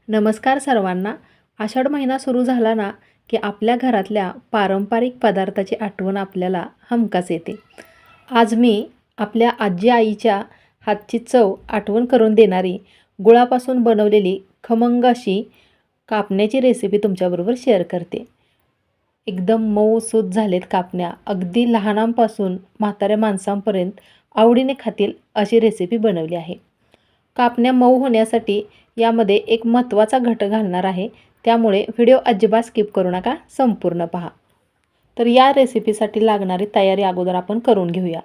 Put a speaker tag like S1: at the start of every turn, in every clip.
S1: नमस्कार सर्वांना. आषाढ महिना सुरू झाला ना, की आपल्या घरातल्या पारंपरिक पदार्थाची आठवण आपल्याला हमखास येते. आज मी आपल्या आजी-आईच्या हातची चव आठवण करून देणारी गुळापासून बनवलेली खमंग अशी कापण्याची रेसिपी तुमच्याबरोबर शेअर करते. एकदम मऊसूत झालेत कापण्या. अगदी लहानांपासून म्हाताऱ्या माणसांपर्यंत आवडीने खातील अशी रेसिपी बनवली आहे. कापण्या मऊ होण्यासाठी यामध्ये एक महत्त्वाचा घटक घालणार आहे, त्यामुळे व्हिडिओ अजिबात स्किप करू नका, संपूर्ण पहा. तर या रेसिपीसाठी लागणारी तयारी अगोदर आपण करून घेऊया.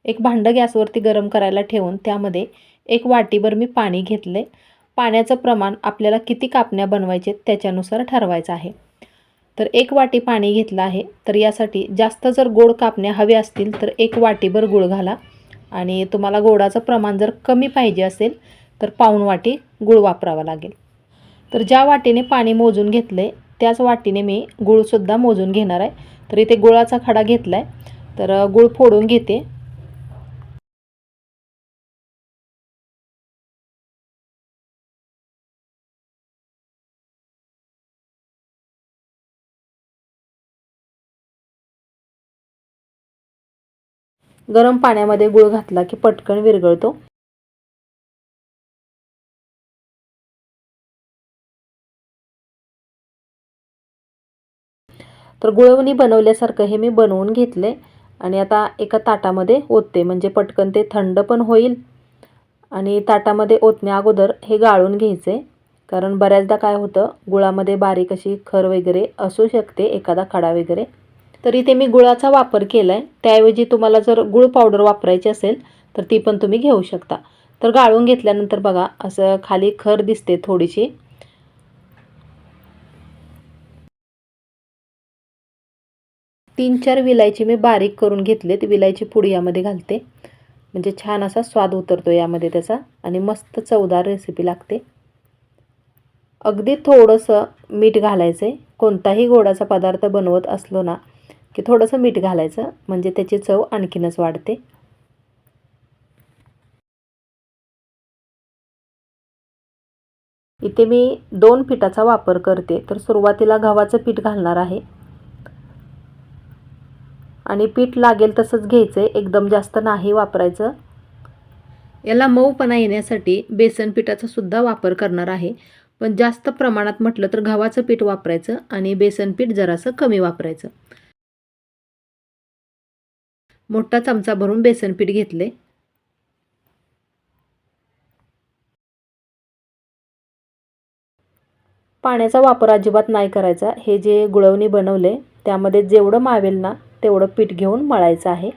S1: एक भांडं गॅसवरती गरम करायला ठेवून त्यामध्ये एक वाटीभर मी पाणी घेतले. पाण्याचं प्रमाण आपल्याला किती कापण्या बनवायचे त्याच्यानुसार ठरवायचं आहे. तर एक वाटी पाणी घेतलं आहे. तर यासाठी जास्त जर गोड कापण्या हव्या असतील तर एक वाटीभर गूळ घाला आणि तुम्हाला गोडाचं प्रमाण जर कमी पाहिजे असेल तर पाऊण वाटी गूळ वापरावा लागेल. तर ज्या वाटीने पाणी मोजून घेतले त्याच वाटीने मी गूळसुद्धा मोजून घेणार आहे. तर इथे गुळाचा खडा घेतला आहे. तर गूळ फोडून घेते. गरम पाण्यामध्ये गूळ घातला की पटकन विरघळतो. तर गुळवणी बनवल्यासारखं हे मी बनवून घेतले आणि आता एका ताटामध्ये ओतते, म्हणजे पटकन ते थंड पण होईल. आणि ताटामध्ये ओतण्या अगोदर हे गाळून घ्यायचे, कारण बऱ्याचदा काय होतं गुळामध्ये बारीक अशी खर वगैरे असू शकते, एखादा खडा वगैरे. तर इथे मी गुळाचा वापर केला आहे. त्याऐवजी तुम्हाला जर गूळ पावडर वापरायची असेल तर ती पण तुम्ही घेऊ शकता. तर गाळून घेतल्यानंतर बघा असं खाली खर दिसते थोडीशी. 3-4 विलायची मी बारीक करून घेतलेत. विलायची पुडी यामध्ये घालते, म्हणजे छान असा स्वाद उतरतो यामध्ये त्याचा आणि मस्त चवदार रेसिपी लागते. अगदी थोडंसं मीठ घालायचं आहे. कोणताही गोडाचा पदार्थ बनवत असलो ना की थोडंसं मीठ घालायचं, म्हणजे त्याची चव आणखीनच वाढते. इथे मी 2 पिठाचा वापर करते. तर सुरुवातीला गव्हाचं पीठ घालणार आहे आणि पीठ लागेल तसंच घ्यायचं आहे, एकदम जास्त नाही वापरायचं. याला मऊपणा येण्यासाठी बेसन पिठाचा सुद्धा वापर करणार आहे, पण जास्त प्रमाणात म्हटलं तर गव्हाचं पीठ वापरायचं आणि बेसन पीठ जरासं कमी वापरायचं. मोठा चमचा भरून बेसन पीठ घेतले. पाण्याचा वापर अजिबात नाही करायचा. हे जे गुळवणी बनवले त्यामध्ये जेवढं मावेल ना तेवढं पीठ घेऊन मळायचं आहे.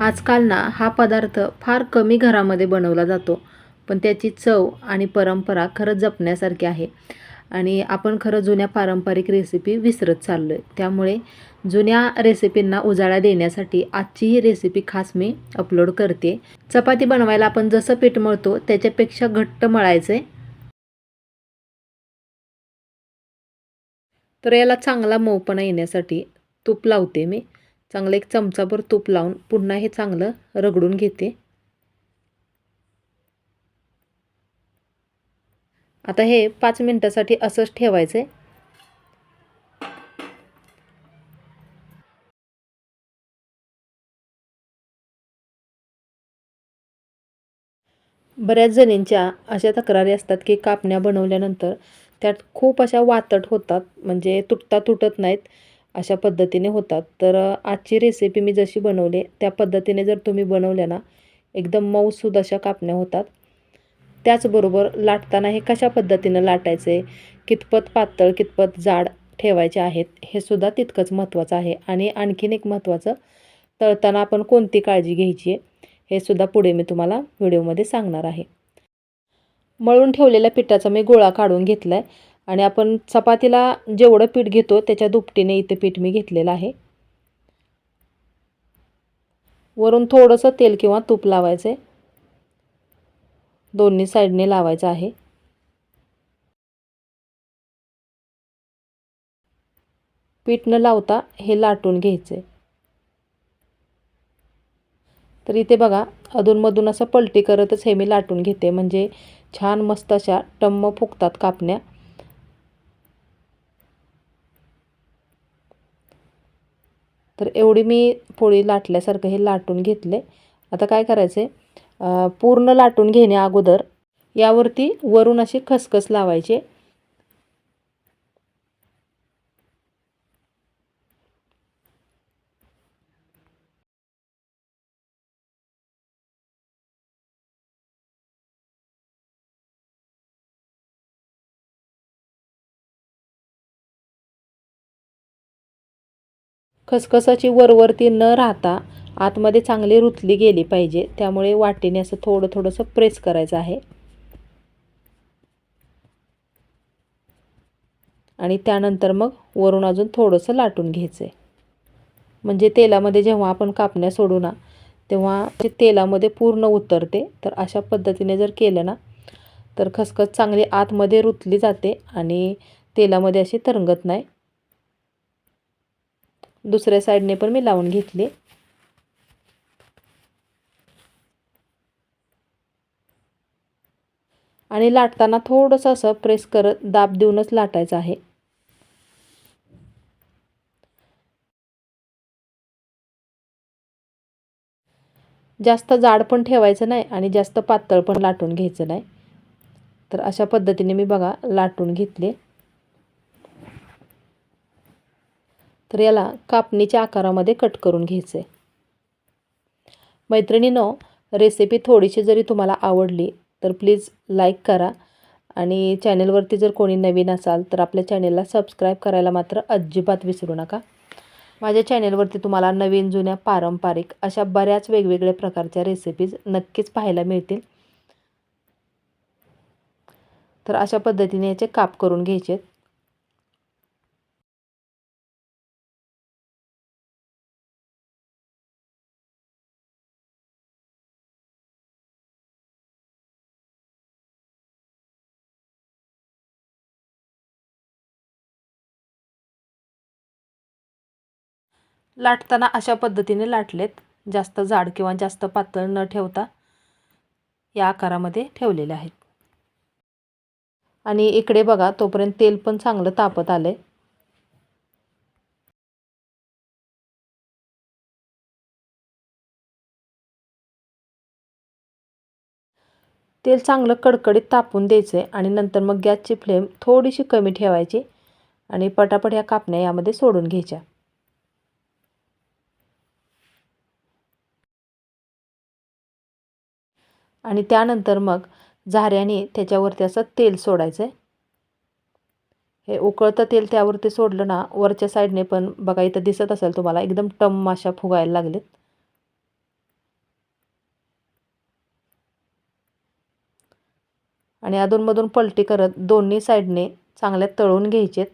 S1: आजकाल ना हा पदार्थ फार कमी घरामध्ये बनवला जातो, पण त्याची चव आणि परंपरा खरंच जपण्यासारखी आहे. आणि आपण खरं जुन्या पारंपरिक रेसिपी विसरत चाललो आहे. त्यामुळे जुन्या रेसिपींना उजाळा देण्यासाठी आजची ही रेसिपी खास मी अपलोड करते. चपाती बनवायला आपण जसं पीठ मळतो त्याच्यापेक्षा घट्ट मळायचं आहे. तर याला चांगला मऊपणा येण्यासाठी तूप लावते मी. चांगलं एक चमचाभर तूप लावून पुन्हा हे चांगलं रगडून घेते. आता हे 5 मिनिटासाठी असंच ठेवायचं आहे. बऱ्याच जणींच्या अशा तक्रारी असतात की कापण्या बनवल्यानंतर त्यात खूप अशा वातट होतात, म्हणजे तुटत नाहीत, अशा पद्धतीने होतात. तर आजची रेसिपी मी जशी बनवली त्या पद्धतीने जर तुम्ही बनवल्या ना एकदम मऊसूद अशा कापण्या होतात. त्याचबरोबर लाटताना हे कशा पद्धतीनं लाटायचे, कितपत पातळ कितपत जाड ठेवायचे आहेत हे सुद्धा तितकंच महत्त्वाचं आहे. आणि आणखीन एक महत्त्वाचं, तळताना आपण कोणती काळजी घ्यायची आहे हे सुद्धा पुढे मी तुम्हाला व्हिडिओमध्ये सांगणार आहे. मळून ठेवलेल्या पिठाचा मी गोळा काढून घेतला आहे आणि आपण चपातीला जेवढं पीठ घेतो त्याच्या दुपटीने इथे पीठ मी घेतलेलं आहे. वरून थोडंसं तेल किंवा तूप लावायचं आहे. दोन्ही साईडने लावायचं आहे. पीठ न लावता हे लाटून घ्यायचे. तर इथे बघा अधूनमधून असं पलटी करतच हे मी लाटून घेते, म्हणजे छान मस्त अशा टम्म फुगतात कापण्या. तर एवढी मी पोळी लाटल्यासारखं हे लाटून घेतले. आता काय करायचे, पूर्ण लाटून घेणे अगोदर यावरती वरून अशी खसखस लावायचे. खसखसाची वरवरती न राहता आतमध्ये चांगली रुतली गेली पाहिजे, त्यामुळे वाटीने असं थोडं थोडंसं प्रेस करायचं आहे. आणि त्यानंतर मग वरून अजून थोडंसं लाटून घ्यायचं आहे, म्हणजे तेलामध्ये जेव्हा आपण कापण्या सोडू ना तेव्हा ते तेलामध्ये पूर्ण उतरते. तर अशा पद्धतीने जर केलं ना तर खसखस चांगली आतमध्ये रुतली जाते आणि तेलामध्ये अशी तरंगत नाही. दुसऱ्या साईडने पण मी लावून घेतली. आणि लाटताना थोडंसं असं प्रेस करत दाब देऊनच लाटायचं आहे. जास्त जाड पण ठेवायचं नाही आणि जास्त पातळ पण लाटून घ्यायचं नाही. तर अशा पद्धतीने मी बघा लाटून घेतले. तर याला कापणीच्या आकारामध्ये कट करून घ्यायचं आहे. मैत्रिणींनो, रेसिपी थोडीशी जरी तुम्हाला आवडली तर प्लीज लाईक करा आणि चॅनलवरती जर कोणी नवीन असाल तर आपल्या चॅनलला सबस्क्राईब करायला मात्र अजिबात विसरू नका. माझ्या चॅनलवरती तुम्हाला नवीन जुन्या पारंपरिक अशा बऱ्याच वेगवेगळ्या प्रकारच्या रेसिपीज नक्कीच पाहायला मिळतील. तर अशा पद्धतीने याचे काप करून घ्यायचे. लाटताना अशा पद्धतीने लाटलेत, जास्त जाड किंवा जास्त पातळ न ठेवता या आकारामध्ये ठेवलेले आहेत. आणि इकडे बघा तोपर्यंत तेल पण चांगलं तापत आलंय. तेल चांगलं कडकडीत तापून द्यायचं आणि नंतर मग गॅसची फ्लेम थोडीशी कमी ठेवायची आणि पटापट ह्या कापण्या यामध्ये सोडून घ्यायच्या. आणि त्यानंतर मग झाऱ्याने त्याच्यावरती असं तेल सोडायचं आहे. हे उकळतं तेल त्यावरती सोडलं ना, वरच्या साईडने पण बघा इथं दिसत असेल तुम्हाला एकदम टम्म अशा फुगायला लागलेत. आणि अधूनमधून पलटी करत दोन्ही साईडने चांगल्या तळून घ्यायचेत.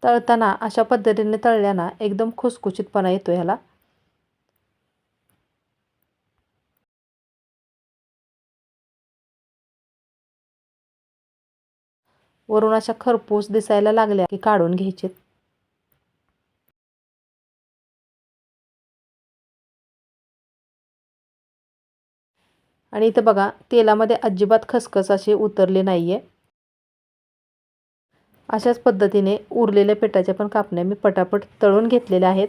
S1: तळताना अशा पद्धतीने तळल्याना एकदम खुसखुशीतपणा येतो ह्याला. वरून अशा खरपूस दिसायला लागल्या की काढून घ्यायचे. आणि इथं बघा तेलामध्ये अजिबात खसखस अशी उतरली नाहीये. अशाच पद्धतीने उरलेल्या पिठाच्या पण कापण्या मी पटापट तळून घेतलेल्या आहेत.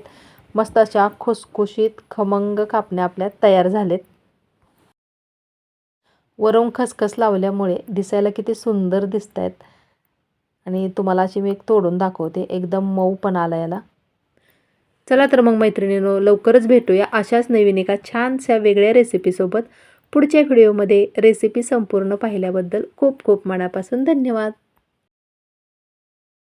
S1: मस्त अशा खुसखुशीत खमंग कापण्या आपल्या तयार झालेत. वरून खसखस लावल्यामुळे दिसायला किती सुंदर दिसत आहेत. आणि तुम्हाला अशी मी एक तोडून दाखवते, एकदम मऊ पण आला याला. चला तर मग मैत्रिणींनो, लवकरच भेटूया अशाच नवीन एका छानशा वेगळ्या रेसिपीसोबत. पुढच्या व्हिडिओमध्ये रेसिपी संपूर्ण पाहिल्याबद्दल खूप खूप मनापासून धन्यवाद.